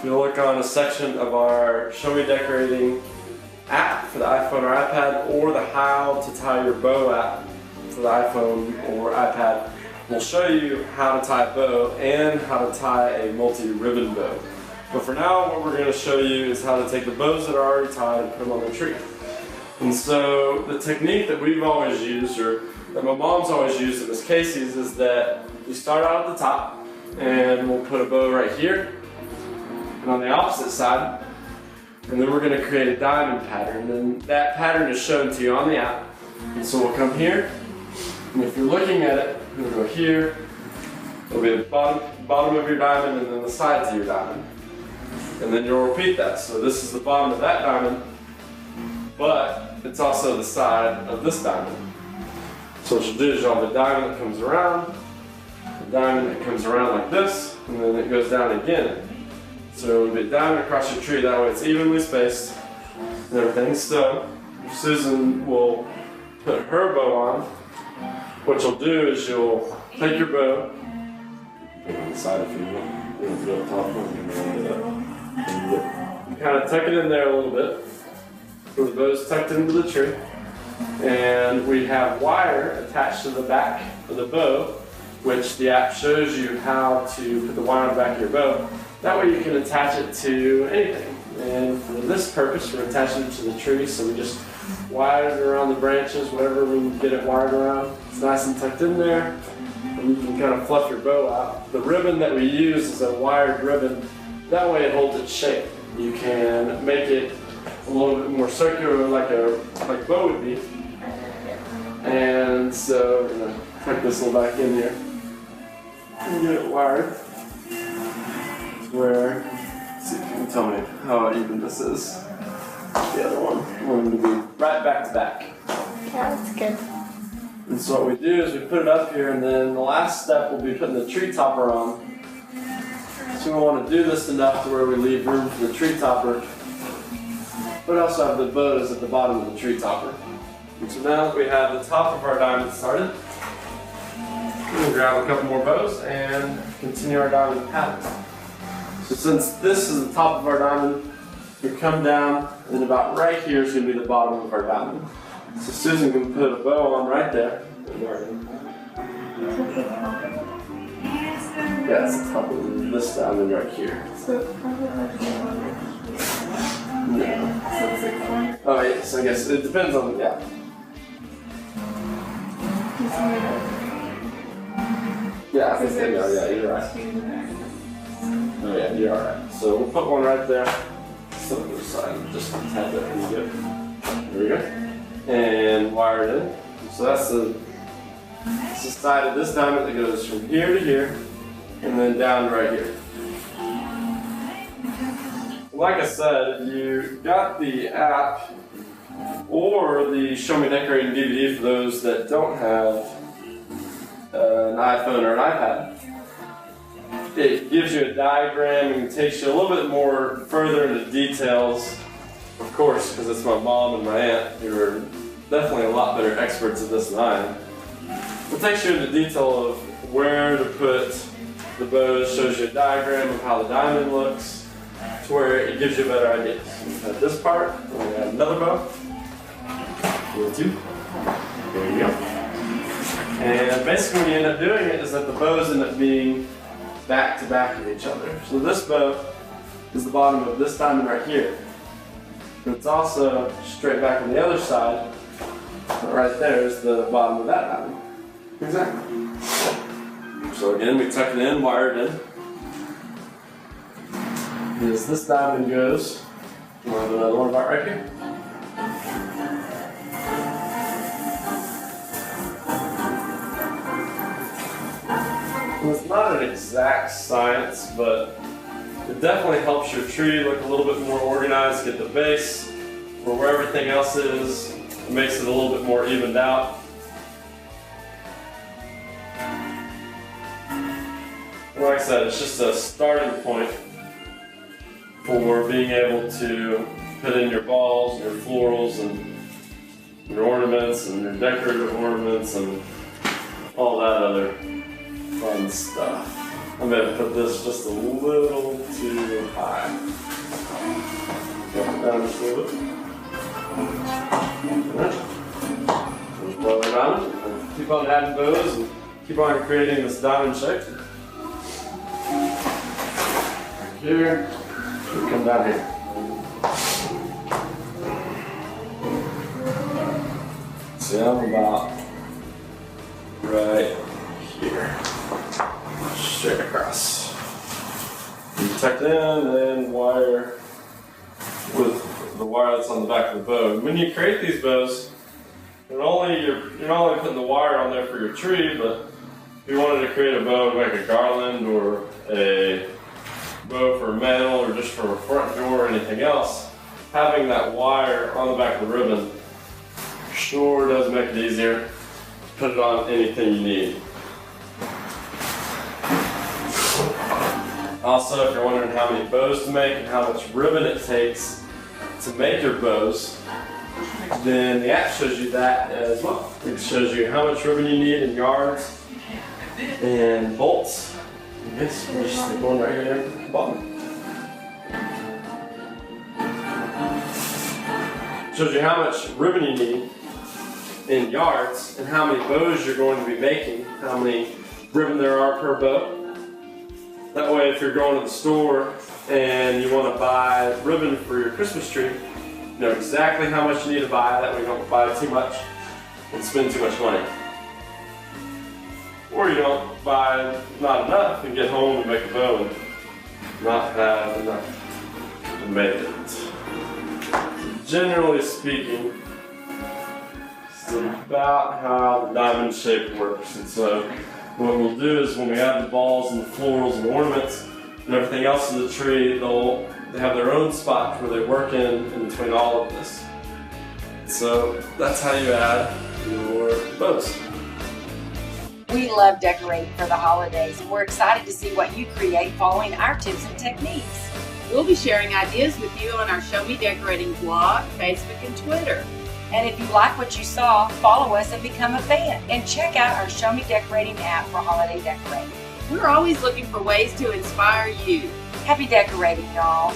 If you look on a section of our Show Me Decorating app for the iPhone or iPad, or the How to Tie Your Bow app for the iPhone or iPad, we'll show you how to tie a bow and how to tie a multi-ribbon bow. But for now, what we're going to show you is how to take the bows that are already tied and put them on the tree. And so the technique that we've always used, or that my mom's always used at Miss Casey's, is that you start out at the top and we'll put a bow right here and on the opposite side, and then we're going to create a diamond pattern, and that pattern is shown to you on the app. And so we'll come here, and if you're looking at it, we'll go here, it'll be the bottom of your diamond and then the sides of your diamond. And then you'll repeat that. So this is the bottom of that diamond, but it's also the side of this diamond. So what you'll do is you'll have a diamond that comes around, a diamond that comes around like this, and then it goes down again. So it'll be a diamond across your tree, that way it's evenly spaced and everything. So Susan will put her bow on. What you'll do is you'll take your bow, put it on the side if you want, put it on top, you kind of tuck it in there a little bit, so the bow's tucked into the tree, and we have wire attached to the back of the bow, which the app shows you how to put the wire on the back of your bow. That way you can attach it to anything. And for this purpose, we're attaching it to the tree, so we just wire it around the branches, whatever we can get it wired around. It's nice and tucked in there, and you can kind of fluff your bow out. The ribbon that we use is a wired ribbon. That way it holds its shape. You can make it a little bit more circular, like a bow would be. And so we're gonna tuck this little back in here and get it wired. Where, let's see if you can tell me how even this is. The other one, we're going to be right back to back. Yeah, that's good. And so what we do is we put it up here, and then the last step will be putting the tree topper on. So we want to do this enough to where we leave room for the tree topper, but also have the bows at the bottom of the tree topper. And so now that we have the top of our diamond started, we'll grab a couple more bows and continue our diamond pattern. So since this is the top of our diamond, we come down, and about right here is going to be the bottom of our diamond. So Susan can put a bow on right there. Yeah, it's the top of this diamond right here. So it's probably like No. so it's like one. Oh, yes, I guess it depends on the gap. Yeah, I think they are. Yeah, you're right. Oh yeah, you're alright. So we'll put one right there. So to the side, just tap that pretty good. There we go. And wire it in. So that's the side of this diamond that goes from here to here, and then down to right here. Like I said, if you got the app or the Show Me Decorating DVD for those that don't have an iPhone or an iPad, it gives you a diagram and takes you a little bit more further into details, of course, because it's my mom and my aunt who are definitely a lot better experts at this than I am. It takes you into detail of where to put the bows, shows you a diagram of how the diamond looks, to where it gives you a better idea. So we have this part, and we have another bow. Here two. There you go. And basically what you end up doing it is that the bows end up being back to back of each other. So this bow is the bottom of this diamond right here. But it's also straight back on the other side. But right there is the bottom of that diamond. Exactly. So again, we tuck it in, wire it in. As this diamond goes, you want another one about right here? Well, it's not an exact science, but it definitely helps your tree look a little bit more organized, get the base, or where everything else is, it makes it a little bit more evened out. Like I said, it's just a starting point for being able to put in your balls, your florals, and your ornaments, and your decorative ornaments, and all that other fun stuff. I'm going to put this just a little too high. high. Up and down just a little bit. Just blow it around. Keep on adding bows and keep on creating this diamond shape. Right here. Come down here. See, I'm about right here. Straight across. You tuck it in and wire with the wire that's on the back of the bow. When you create these bows, you're not only putting the wire on there for your tree, but if you wanted to create a bow to make a garland or a bow for a mantle or just for a front door or anything else, having that wire on the back of the ribbon sure does make it easier to put it on anything you need. Also, if you're wondering how many bows to make and how much ribbon it takes to make your bows, then the app shows you that as well. It shows you how much ribbon you need in yards and bolts. Yes, we'll just stick one right here at the bottom. Shows you how much ribbon you need in yards and how many bows you're going to be making, how many ribbon there are per bow. That way, if you're going to the store and you want to buy ribbon for your Christmas tree, you know exactly how much you need to buy. That way you don't buy too much and spend too much money. Or you don't buy not enough and get home and make a bow and not have enough to make it. Generally speaking, it's about how the diamond shape works. And so what we'll do is when we add the balls and the florals and ornaments and everything else in the tree, they have their own spot where they work in between all of this. So that's how you add your bows. We love decorating for the holidays, and we're excited to see what you create following our tips and techniques. We'll be sharing ideas with you on our Show Me Decorating blog, Facebook, and Twitter. And if you like what you saw, follow us and become a fan. And check out our Show Me Decorating app for holiday decorating. We're always looking for ways to inspire you. Happy decorating, y'all.